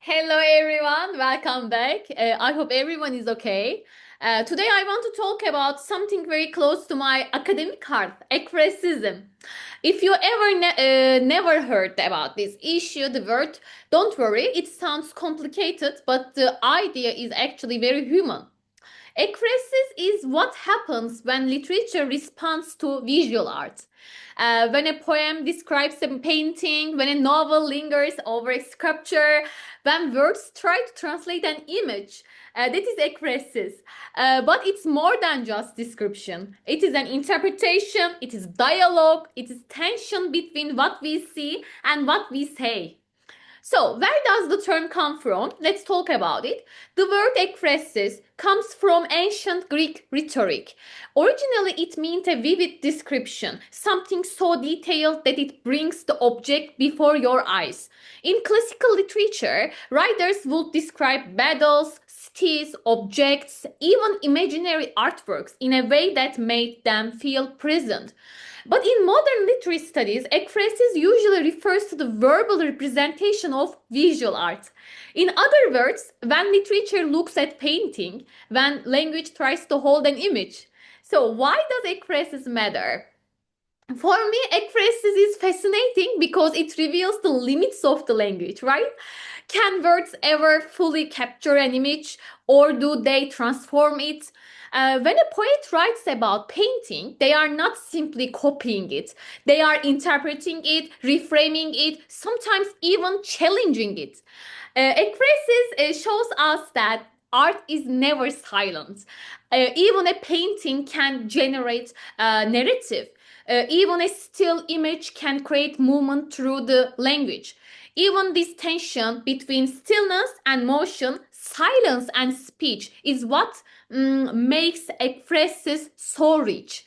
Hello everyone, welcome back. I hope everyone is okay. Today I want to talk about something very close to my academic heart, ekphrasis. If you ever never heard about this issue, the word, don't worry, it sounds complicated, but the idea is actually very human. Ekphrasis is what happens when literature responds to visual art. When a poem describes a painting, when a novel lingers over a sculpture, when words try to translate an image, that is ekphrasis. But it's more than just description. It is an interpretation, it is dialogue, it is tension between what we see and what we say. So, where does the term come from? Let's talk about it. The word ekphrasis comes from ancient Greek rhetoric. Originally, it meant a vivid description, something so detailed that it brings the object before your eyes. In classical literature, writers would describe battles, cities, objects, even imaginary artworks in a way that made them feel present. But in modern literary studies, ekphrasis usually refers to the verbal representation of visual art. In other words, when literature looks at painting, when language tries to hold an image. So why does ekphrasis matter? For me, ekphrasis is fascinating because it reveals the limits of the language, right? Can words ever fully capture an image or do they transform it? When a poet writes about painting, they are not simply copying it. They are interpreting it, reframing it, sometimes even challenging it. Ekphrasis shows us that art is never silent. Even a painting can generate a narrative. Even a still image can create movement through the language. Even this tension between stillness and motion, silence and speech is what makes ekphrasis so rich.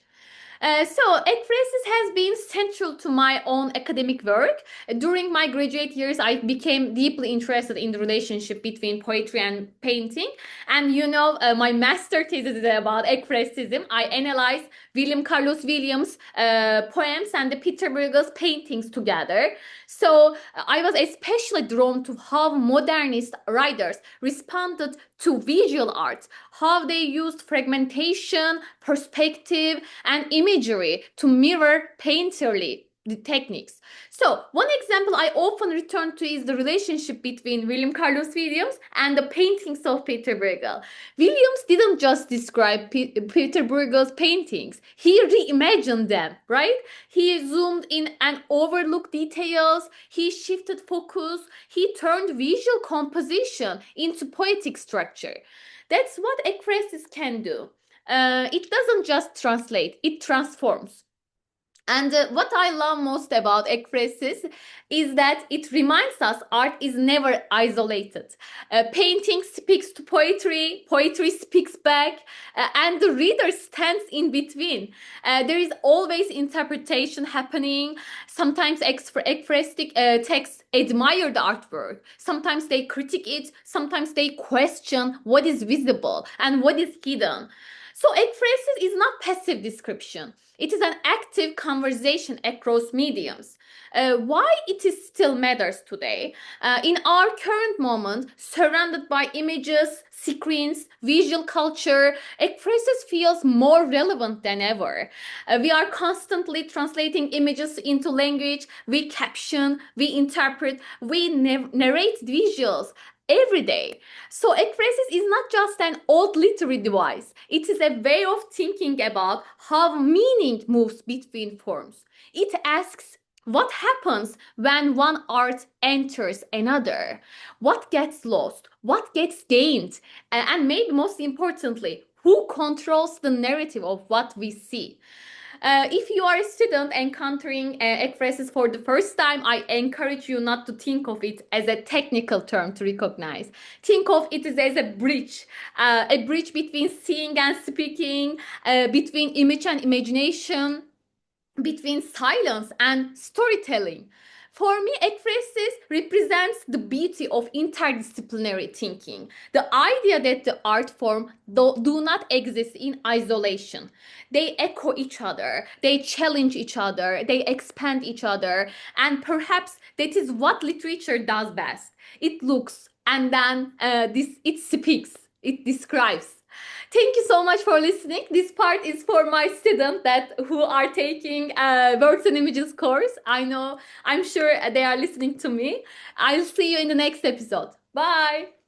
Ekphrasis has been central to my own academic work. During my graduate years, I became deeply interested in the relationship between poetry and painting. And my master thesis is about ekphrasis. I analyzed William Carlos Williams' poems and the Peter Bruegel's paintings together. I was especially drawn to how modernist writers responded to visual art, how they used fragmentation, perspective, and imagery to mirror painterly the techniques. So, one example I often return to is the relationship between William Carlos Williams and the paintings of Peter Bruegel. Williams didn't just describe Peter Bruegel's paintings, he reimagined them, right? He zoomed in and overlooked details, he shifted focus, he turned visual composition into poetic structure. That's what ekphrasis can do. It doesn't just translate, it transforms. And what I love most about ekphrasis is that it reminds us art is never isolated. Painting speaks to poetry, poetry speaks back, and the reader stands in between. There is always interpretation happening. Sometimes ekphrastic texts admire the artwork. Sometimes they critique it. Sometimes they question what is visible and what is hidden. So ekphrasis is not passive description. It is an active conversation across mediums. Why it is still matters today? In our current moment, surrounded by images, screens, visual culture, ekphrasis feels more relevant than ever. We are constantly translating images into language. We caption, we interpret, we narrate visuals every day. So ekphrasis is not just an old literary device. It is a way of thinking about how meaning moves between forms. It asks what happens when one art enters another? What gets lost? What gets gained? And maybe most importantly, who controls the narrative of what we see? If you are a student encountering ekphrasis for the first time, I encourage you not to think of it as a technical term to recognize. Think of it as a bridge between seeing and speaking, between image and imagination, between silence and storytelling. For me, ekphrasis represents the beauty of interdisciplinary thinking, the idea that the art form do not exist in isolation. They echo each other, they challenge each other, they expand each other, and perhaps that is what literature does best. It looks, and then this it speaks, it describes. Thank you so much for listening. This part is for my students that who are taking words and images course. I know, I'm sure they are listening to me. I'll see you in the next episode. Bye.